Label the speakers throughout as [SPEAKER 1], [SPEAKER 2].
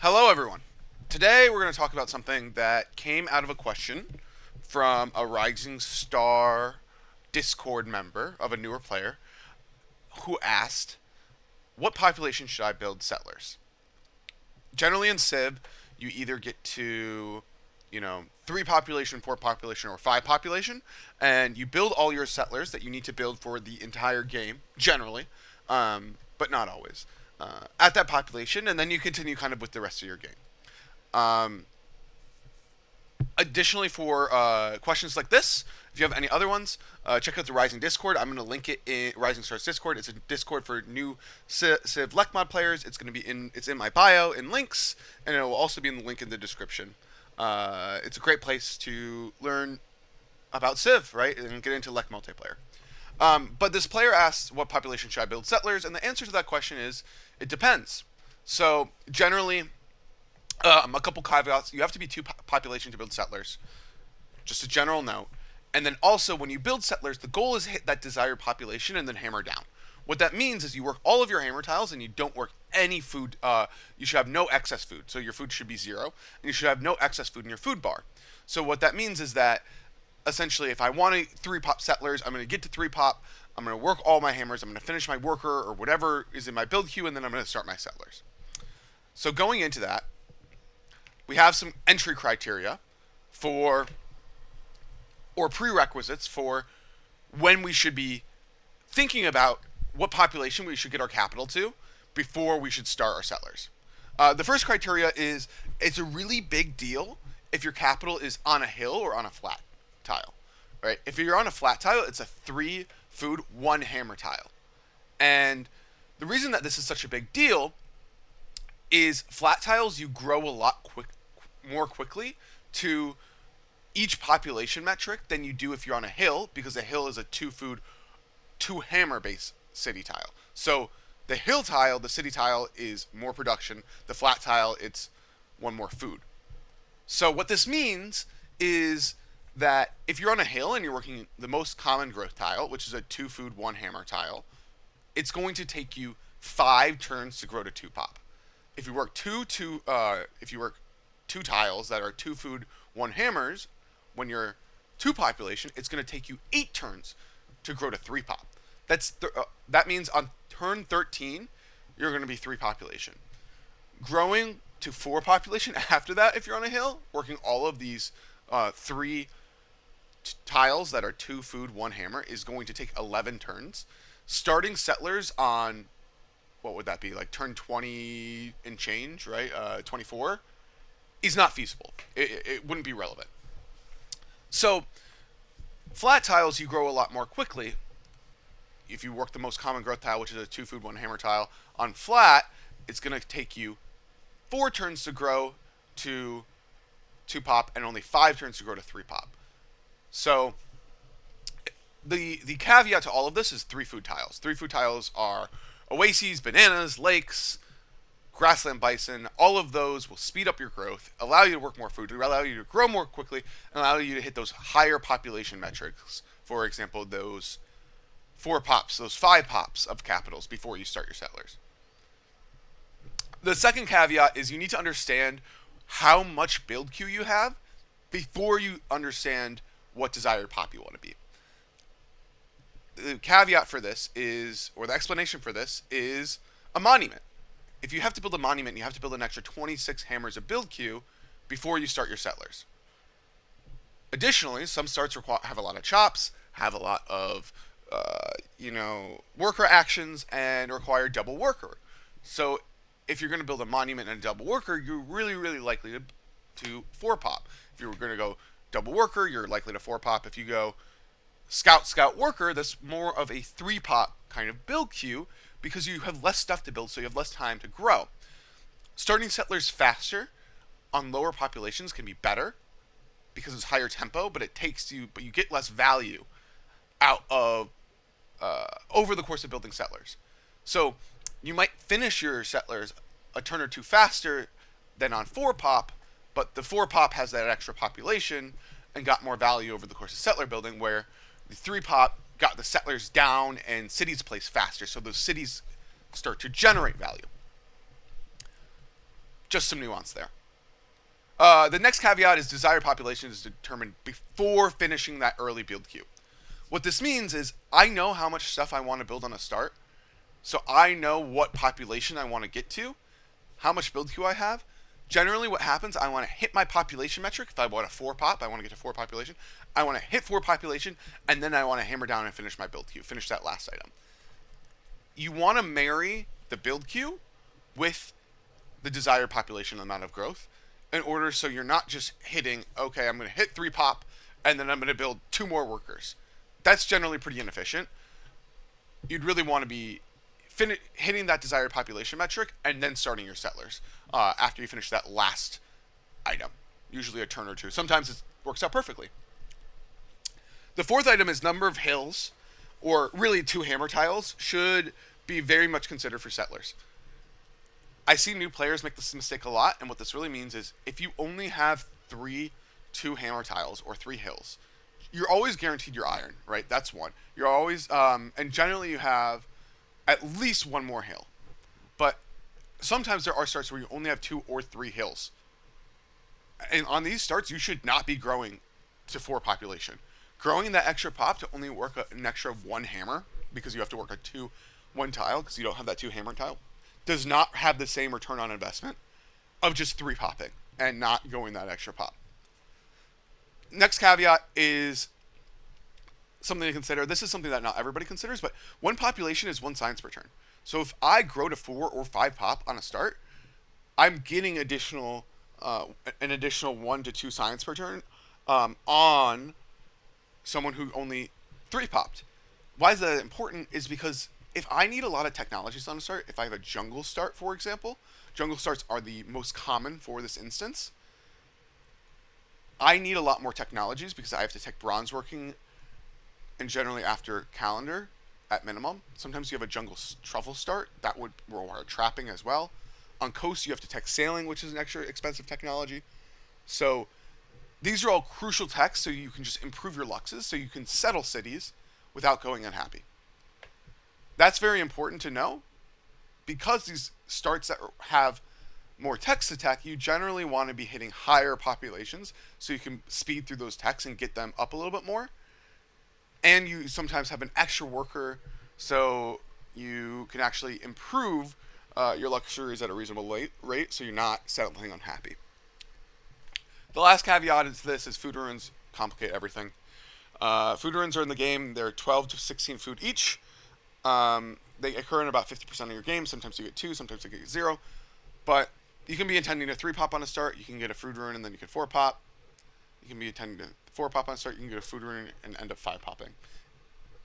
[SPEAKER 1] Hello, everyone. Today we're going to talk about something that came out of a question from a Rising Star Discord member of a newer player who asked, "What population should I build settlers?" Generally in Civ, you either get to, 3 population, 4 population, or 5 population, and you build all your settlers that you need to build for the entire game, generally, but not always, at that population, and then you continue kind of with the rest of your game. Um, Additionally, for questions like this, if you have any other ones, check out the Rising Discord. I'm going to link it in Rising Stars Discord. It's a Discord for new Civ Lec players. It's in my bio in links, and it will also be in the link in the description. It's a great place to learn about Civ, right, and get into Lec multiplayer. But this player asks, "What population should I build settlers?" And the answer to that question is, it depends. So generally, a couple caveats. You have to be 2 population to build settlers. Just a general note. And then also, when you build settlers, the goal is to hit that desired population and then hammer down. What that means is you work all of your hammer tiles and you don't work any food. You should have no excess food. So your food should be 0. And you should have no excess food in your food bar. So what that means is that essentially, if I want to 3-pop settlers, I'm going to get to 3-pop. I'm going to work all my hammers. I'm going to finish my worker or whatever is in my build queue, and then I'm going to start my settlers. So going into that, we have some entry criteria for or prerequisites for when we should be thinking about what population we should get our capital to before we should start our settlers. The first criteria is it's a really big deal if your capital is on a hill or on a flat tile. Right? If you're on a flat tile, it's a 3 food, 1 hammer tile. And the reason that this is such a big deal is flat tiles you grow a lot more quickly to each population metric than you do if you're on a hill, because a hill is a 2 food, 2 hammer base city tile. So the hill tile, the city tile, is more production. The flat tile, it's 1 more food. So what this means is that if you're on a hill and you're working the most common growth tile, which is a 2 food, 1 hammer tile, it's going to take you 5 turns to grow to 2-pop. If you work if you work 2 tiles that are 2 food, 1 hammers, when you're 2 population, it's going to take you 8 turns to grow to 3-pop. That means on turn 13, you're going to be 3 population. Growing to 4 population after that, if you're on a hill, working all of these 3 tiles that are 2 food, 1 hammer, is going to take 11 turns. Starting settlers on, what would that be, like turn 20 and change, right? 24 is not feasible. It wouldn't be relevant. So flat tiles you grow a lot more quickly. If you work the most common growth tile, which is a 2 food, 1 hammer tile, on flat, it's going to take you 4 turns to grow to 2-pop and only 5 turns to grow to 3-pop. So the caveat to all of this is 3 food tiles. 3 food tiles are oases, bananas, lakes, grassland bison. All of those will speed up your growth, allow you to work more food, allow you to grow more quickly, and allow you to hit those higher population metrics. For example, those 4 pops, those 5 pops of capitals before you start your settlers. The second caveat is you need to understand how much build queue you have before you understand what desired pop you want to be. The caveat for this is, or the explanation for this is, a monument. If you have to build a monument, you have to build an extra 26 hammers of build queue before you start your settlers. Additionally, some starts have a lot of chops, have a lot of worker actions, and require double worker. So if you're going to build a monument and a double worker, you're really, really likely to 4-pop. If you're going to go double worker, you're likely to 4-pop. If you go scout worker, that's more of a 3-pop kind of build queue because you have less stuff to build, so you have less time to grow. Starting settlers faster on lower populations can be better because it's higher tempo, but you get less value out of over the course of building settlers. So you might finish your settlers a turn or 2 faster than on 4-pop, but the 4-pop has that extra population and got more value over the course of settler building, where the 3-pop got the settlers down and cities place faster, so those cities start to generate value. Just some nuance there. The next caveat is desired population is determined before finishing that early build queue. What this means is I know how much stuff I want to build on a start, so I know what population I want to get to, how much build queue I have. Generally, what happens, I want to hit my population metric. If I want a 4 pop, I want to get to 4 population. I want to hit 4 population, and then I want to hammer down and finish my build queue, finish that last item. You want to marry the build queue with the desired population amount of growth in order so you're not just hitting, okay, I'm going to hit 3 pop, and then I'm going to build 2 more workers. That's generally pretty inefficient. You'd really want to be hitting that desired population metric and then starting your settlers after you finish that last item, usually a turn or two. Sometimes it works out perfectly. The fourth item is number of hills, or really 2 hammer tiles, should be very much considered for settlers. I see new players make this mistake a lot, and what this really means is if you only have 2 hammer tiles or 3 hills, you're always guaranteed your iron, right? That's one. You're always, and generally you have at least 1 more hill. But sometimes there are starts where you only have 2 or 3 hills. And on these starts, you should not be growing to 4 population. Growing that extra pop to only work an extra 1 hammer, because you have to work a 1 tile, because you don't have that 2 hammer tile, does not have the same return on investment of just 3 popping and not going that extra pop. Next caveat is something to consider. This is something that not everybody considers, but 1 population is 1 science per turn. So if I grow to 4 or 5 pop on a start, I'm getting an additional 1 to 2 science per turn on someone who only 3 popped. Why is that important? Is because if I need a lot of technologies on a start, if I have a jungle start, for example, jungle starts are the most common for this instance. I need a lot more technologies because I have to tech bronze working, and generally after calendar at minimum. Sometimes you have a jungle truffle start that would require trapping as well. On coast you have to tech sailing, which is an extra expensive technology. So these are all crucial techs so you can just improve your luxes so you can settle cities without going unhappy. That's very important to know because these starts that have more techs to tech, you generally want to be hitting higher populations so you can speed through those techs and get them up a little bit more. And you sometimes have an extra worker so you can actually improve your luxuries at a reasonable rate so you're not settling unhappy. The last caveat is this: is food ruins complicate everything. Food ruins are in the game. They're 12 to 16 food each. They occur in about 50% of your game. Sometimes you get 2, sometimes you get 0. But you can be intending to 3 pop on a start. You can get a food ruin and then you can 4 pop. You can be intending to 4 pop on a start. You can get a food ruin and end up 5 popping.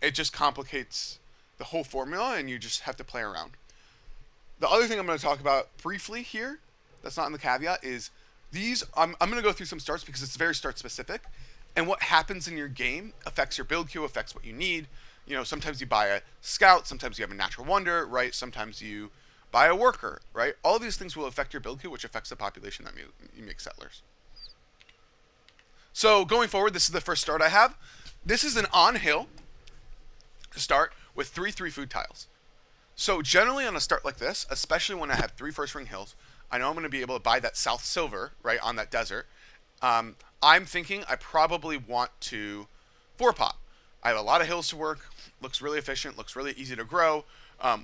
[SPEAKER 1] It just complicates the whole formula, and you just have to play around. The other thing I'm going to talk about briefly here, that's not in the caveat, is these. I'm going to go through some starts because it's very start specific, and what happens in your game affects your build queue, affects what you need. You know, sometimes you buy a scout, sometimes you have a natural wonder, right? Sometimes you buy a worker, right? All of these things will affect your build queue, which affects the population that you make settlers. So going forward, this is the first start I have. This is an on hill start with 3 food tiles. So generally on a start like this, especially when I have 3 first ring hills, I know I'm going to be able to buy that south silver, right, on that desert. I'm thinking I probably want to 4 pop. I have a lot of hills to work, looks really efficient, looks really easy to grow.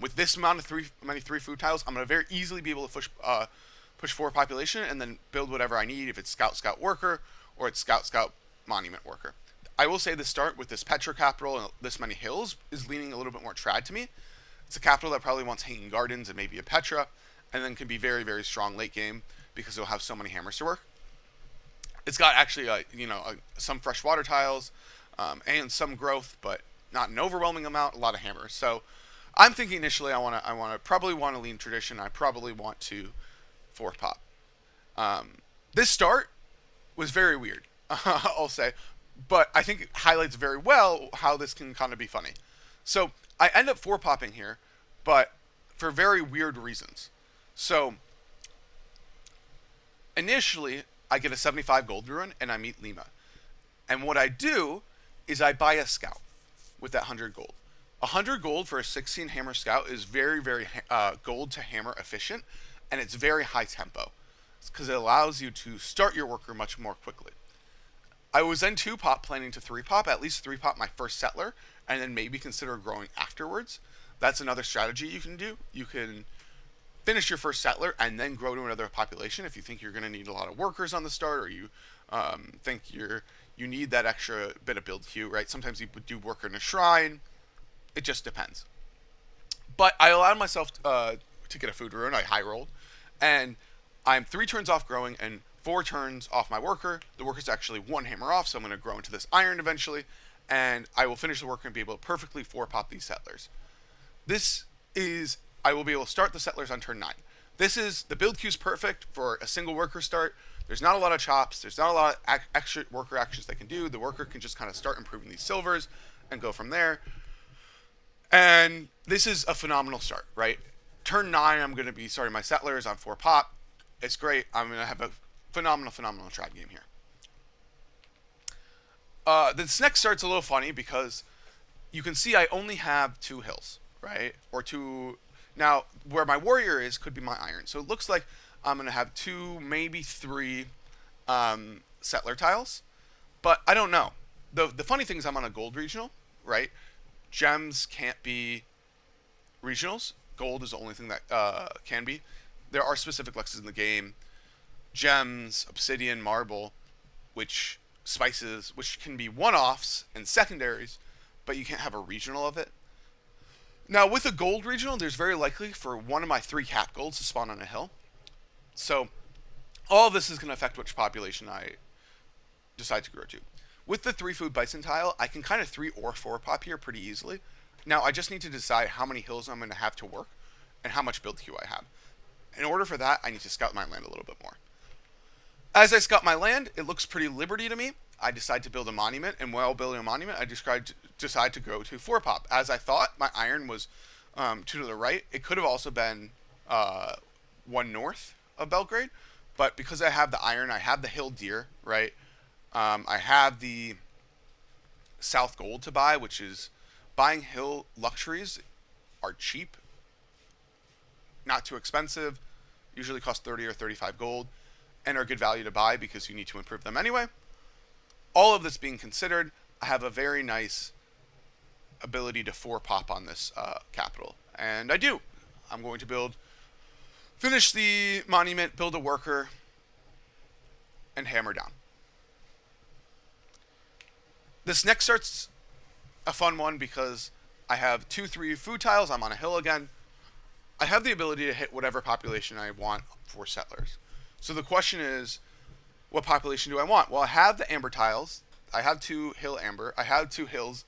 [SPEAKER 1] With this amount of 3 food tiles, I'm going to very easily be able to push 4 population and then build whatever I need, if it's scout worker or it's scout monument worker. I will say the start with this Petra capital and this many hills is leaning a little bit more trad to me. It's a capital that probably wants hanging gardens and maybe a Petra, and then can be very, very strong late game because it'll have so many hammers to work. It's got actually, some fresh water tiles and some growth, but not an overwhelming amount. A lot of hammers. So I'm thinking initially I probably want to lean tradition. I probably want to 4 pop. This start was very weird, I'll say, but I think it highlights very well how this can kind of be funny. So I end up 4 popping here, but for very weird reasons. So initially I get a 75 gold ruin and I meet Lima. And what I do is I buy a scout with that 100 gold. 100 gold for a 16 hammer scout is very, very gold to hammer efficient, and it's very high tempo. because it allows you to start your worker much more quickly. I was then 2-pop, planning to 3-pop, at least 3-pop my first settler, and then maybe consider growing afterwards. That's another strategy you can do. You can finish your first settler and then grow to another population if you think you're going to need a lot of workers on the start, or you think you need that extra bit of build queue, right? Sometimes you would do worker in a shrine. It just depends. But I allowed myself to get a food rune. I high rolled, and I'm 3 turns off growing and 4 turns off my worker. The worker's actually 1 hammer off, so I'm going to grow into this iron eventually, and I will finish the worker and be able to perfectly 4-pop these settlers. This is I will be able to start the settlers on turn 9. This is the build queue's perfect for a single worker start. There's not a lot of chops. There's not a lot of extra worker actions they can do. The worker can just kind of start improving these silvers and go from there. And this is a phenomenal start, right? Turn 9, I'm going to be starting my settlers on 4-pop. It's great. I'm going to have a phenomenal trad game here. This next start's a little funny because you can see I only have 2 hills, right? Or 2. Now, where my warrior is could be my iron. So it looks like I'm going to have 2, maybe 3 settler tiles. But I don't know. The funny thing is I'm on a gold regional, right? Gems can't be regionals. Gold is the only thing that can be. There are specific lexes in the game. Gems, obsidian, marble, which spices, which can be one-offs and secondaries, but you can't have a regional of it. Now, with a gold regional, there's very likely for one of my 3 cap golds to spawn on a hill. So, all of this is going to affect which population I decide to grow to. With the 3 food bison tile, I can kind of 3 or 4-pop here pretty easily. Now, I just need to decide how many hills I'm going to have to work and how much build queue I have. In order for that, I need to scout my land a little bit more. As I scout my land, it looks pretty liberty to me. I decide to build a monument, and while building a monument, I decide to go to 4-pop. As I thought, my iron was 2 to the right. It could have also been 1 north of Belgrade, but because I have the iron, I have the hill deer, right? I have the south gold to buy, which is buying hill luxuries are cheap, not too expensive, usually cost 30 or 35 gold, and are good value to buy because you need to improve them anyway. All of this being considered, I have a very nice ability to 4-pop on this capital, and I do. I'm going to finish the monument, build a worker, and hammer down. This next starts a fun one because I have 2, 3 food tiles. I'm on a hill again. I have the ability to hit whatever population I want for settlers. So the question is, what population do I want? Well, I have the amber tiles. I have 2 hill amber. I have 2 hills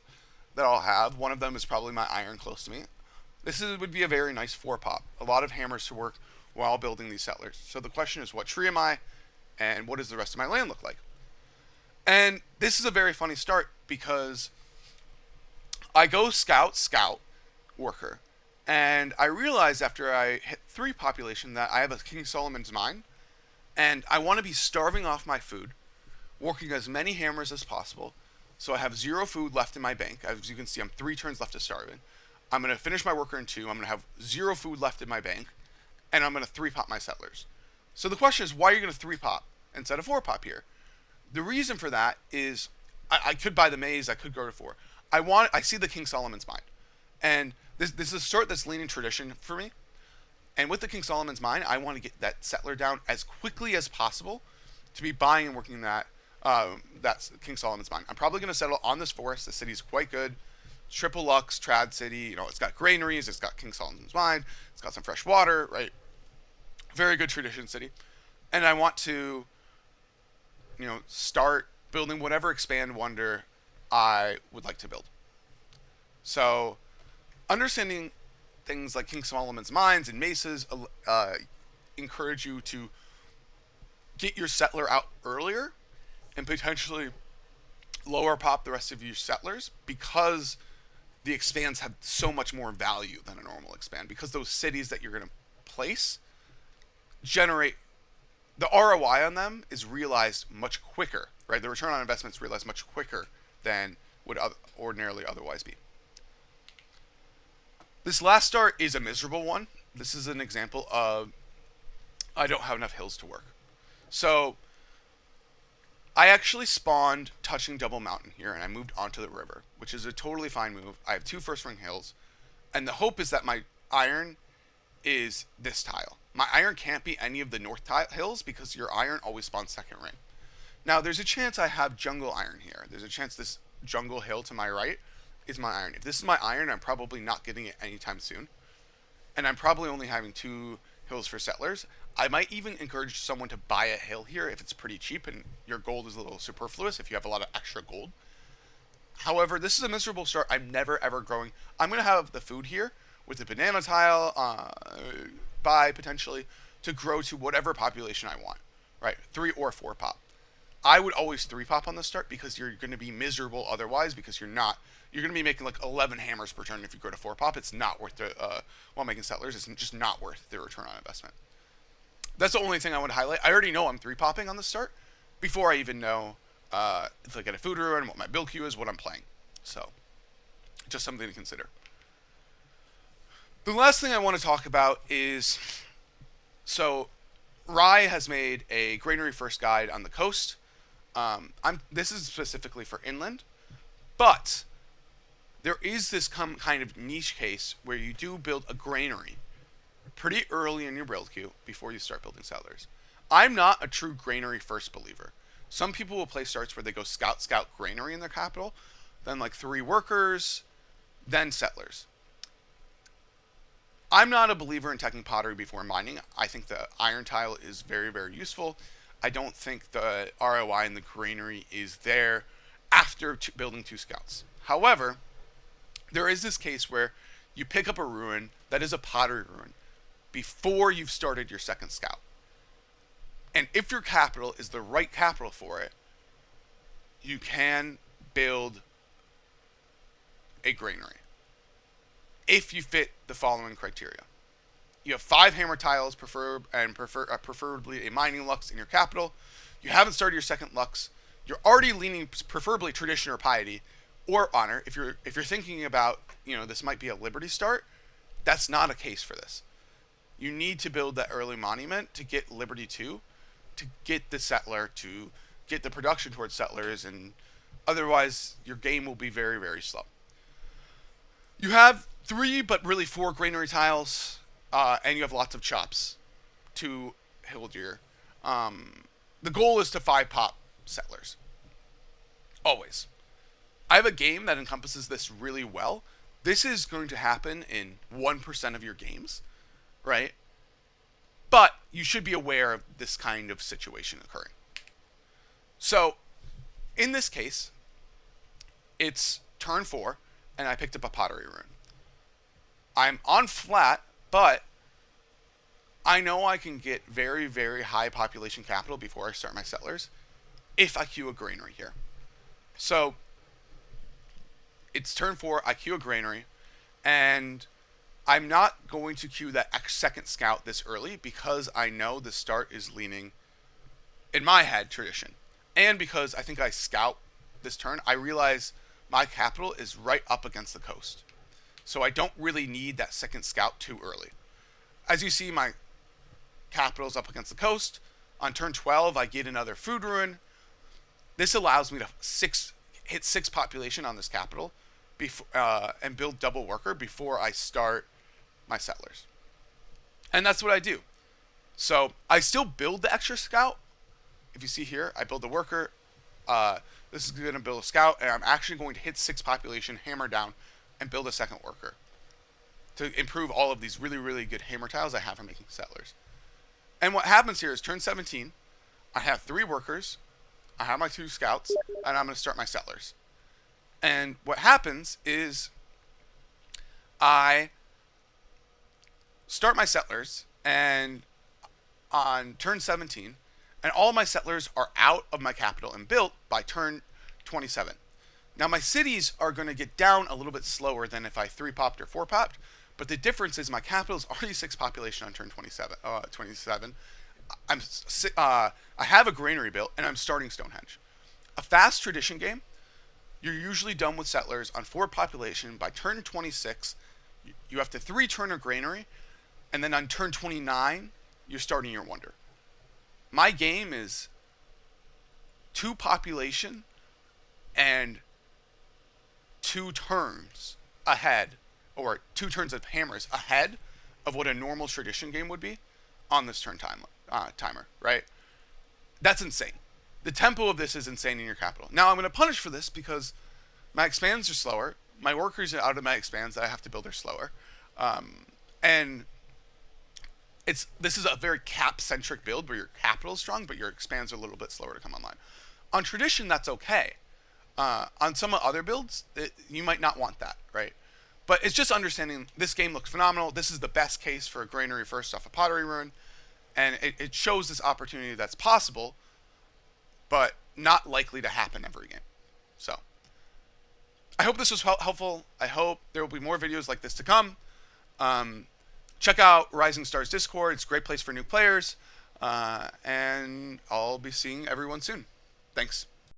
[SPEAKER 1] that I'll have. One of them is probably my iron close to me. Would be a very nice 4-pop. A lot of hammers to work while building these settlers. So the question is, what tree am I, and what does the rest of my land look like? And this is a very funny start because I go scout, worker, and I realize after I hit 3 population that I have a King Solomon's Mine, and I want to be starving off my food, working as many hammers as possible, so I have 0 food left in my bank. As you can see, I'm 3 turns left to starving. I'm going to finish my worker in 2. I'm going to have 0 food left in my bank, and I'm going to 3-pop my settlers. So the question is, why are you going to 3-pop instead of 4-pop here? The reason for that is I could buy the maze. I could go to 4. I see the King Solomon's Mine, and this is a sort that's leaning tradition for me. And with the King Solomon's Mine, I want to get that settler down as quickly as possible to be buying and working that King Solomon's Mine. I'm probably going to settle on this forest. The city's quite good. Triple Lux, Trad City. You know, it's got granaries. It's got King Solomon's Mine. It's got some fresh water. Right. Very good tradition city. And I want to, start building whatever expand wonder I would like to build. So, understanding things like King Solomon's Mines and Mesas encourage you to get your settler out earlier and potentially lower pop the rest of your settlers because the expands have so much more value than a normal expand, because those cities that you're going to place generate the ROI on them is realized much quicker, right? The return on investment is realized much quicker than would ordinarily otherwise be. This last start is a miserable one. This is an example of I don't have enough hills to work. So I actually spawned touching Double Mountain here, and I moved onto the river, which is a totally fine move. I have two first ring hills, and the hope is that my iron is this tile. My iron can't be any of the north hills because your iron always spawns second ring. Now, there's a chance I have jungle iron here. There's a chance this jungle hill to my right is my iron. If this is my iron, I'm probably not getting it anytime soon. And I'm probably only having two hills for settlers. I might even encourage someone to buy a hill here if it's pretty cheap and your gold is a little superfluous if you have a lot of extra gold. However, this is a miserable start. I'm never ever growing. I'm going to have the food here with the banana tile, buy potentially, to grow to whatever population I want, right? 3 or 4 pop. I would always 3 pop on the start because you're going to be miserable otherwise because you're going to be making like 11 hammers per turn if you go to 4 pop. It's not worth the, while making settlers, it's just not worth the return on investment. That's the only thing I would highlight. I already know I'm 3 popping on the start before I even know if I get a food ruin, what my build queue is, what I'm playing. So, just something to consider. The last thing I want to talk about is so Rye has made a granary first guide on the coast. This is specifically for inland, but there is this kind of niche case where you do build a granary pretty early in your build queue before you start building settlers. I'm not a true granary first believer. Some people will play starts where they go scout granary in their capital, then like 3 workers, then settlers. I'm not a believer in taking pottery before mining. I think the iron tile is very, very useful. I don't think the ROI in the granary is there after building 2 scouts. However, there is this case where you pick up a ruin that is a pottery ruin before you've started your second scout. And if your capital is the right capital for it, you can build a granary if you fit the following criteria. You have 5 hammer tiles, preferably a mining lux in your capital. You haven't started your second lux. You're already leaning preferably tradition or piety or honor. If you're thinking about, this might be a liberty start, that's not a case for this. You need to build that early monument to get Liberty 2, to get the settler, to get the production towards settlers, and otherwise your game will be very, very slow. You have 3, but really 4 granary tiles, and you have lots of chops to hold your. The goal is to 5 pop settlers. Always. I have a game that encompasses this really well. This is going to happen in 1% of your games, right? But you should be aware of this kind of situation occurring. So, in this case, it's turn 4, and I picked up a pottery rune. I'm on flat, but I know I can get very, very high population capital before I start my settlers if I queue a granary here. So, it's turn 4, I queue a granary, and I'm not going to queue that second scout this early because I know the start is leaning, in my head, tradition. And because I think I scout this turn, I realize my capital is right up against the coast. So I don't really need that second scout too early. As you see, my capital's up against the coast. On turn 12, I get another food ruin. This allows me to hit 6 population on this capital and build double worker before I start my settlers. And that's what I do. So I still build the extra scout. If you see here, I build the worker. This is going to build a scout, and I'm actually going to hit 6 population, hammer down, and build a second worker to improve all of these really, really good hammer tiles I have for making settlers. And what happens here is turn 17, I have 3 workers, I have my 2 scouts, and I'm going to start my settlers. And what happens is I start my settlers, and on turn 17, and all my settlers are out of my capital and built by turn 27. Now my cities are going to get down a little bit slower than if I 3-popped or 4-popped, but the difference is my capital is already 6 population on turn 27. I have a granary built, and I'm starting Stonehenge. A fast tradition game, you're usually done with settlers on 4 population by turn 26. You have to 3 turn a granary, and then on turn 29, you're starting your wonder. my game is 2 population and 2 turns ahead, or 2 turns of hammers ahead of what a normal tradition game would be on this timer, right? That's insane. The tempo of this is insane in your capital. Now I'm going to punish for this because my expands are slower. My workers out of my expands that I have to build are slower, and this is a very cap centric build where your capital is strong, but your expands are a little bit slower to come online. On tradition, that's okay. On some other builds, you might not want that, right? But it's just understanding this game looks phenomenal. This is the best case for a granary first off a pottery rune, and it shows this opportunity that's possible, but not likely to happen every game. So I hope this was helpful. I hope there will be more videos like this to come. Check out Rising Stars Discord. It's a great place for new players. And I'll be seeing everyone soon. Thanks.